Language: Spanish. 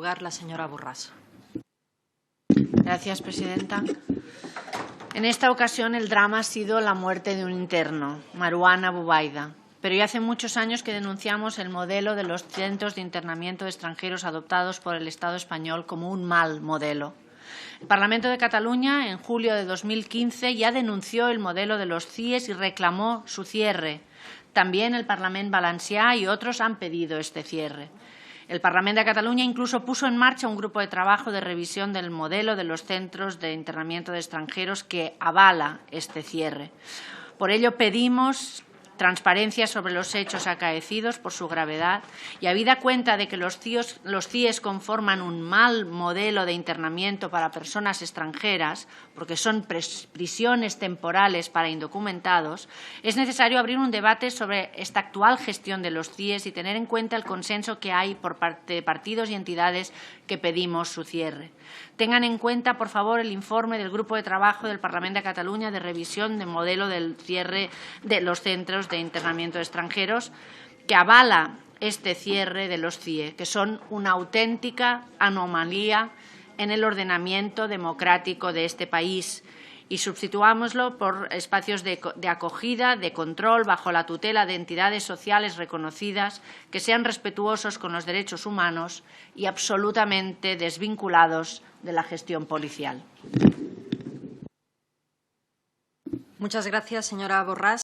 lugar, la señora Borràs. Gracias, presidenta. En esta ocasión el drama ha sido la muerte de un interno, Marwan Abubaida. Pero ya hace muchos años que denunciamos el modelo de los centros de internamiento de extranjeros adoptados por el Estado español como un mal modelo. El Parlamento de Cataluña, en julio de 2015, ya denunció el modelo de los CIES y reclamó su cierre. También el Parlament Valencià y otros han pedido este cierre. El Parlamento de Cataluña incluso puso en marcha un grupo de trabajo de revisión del modelo de los centros de internamiento de extranjeros que avala este cierre. Por ello, pedimos transparencia sobre los hechos acaecidos por su gravedad y, habida cuenta de que los CIES conforman un mal modelo de internamiento para personas extranjeras, porque son prisiones temporales para indocumentados, es necesario abrir un debate sobre esta actual gestión de los CIES y tener en cuenta el consenso que hay por parte de partidos y entidades que pedimos su cierre. Tengan en cuenta, por favor, el informe del Grupo de Trabajo del Parlamento de Cataluña de revisión del modelo del cierre de los centros de internamiento de extranjeros, que avala este cierre de los CIE, que son una auténtica anomalía en el ordenamiento democrático de este país, y sustituámoslo por espacios de acogida, de control, bajo la tutela de entidades sociales reconocidas, que sean respetuosos con los derechos humanos y absolutamente desvinculados de la gestión policial. Muchas gracias, señora Borràs.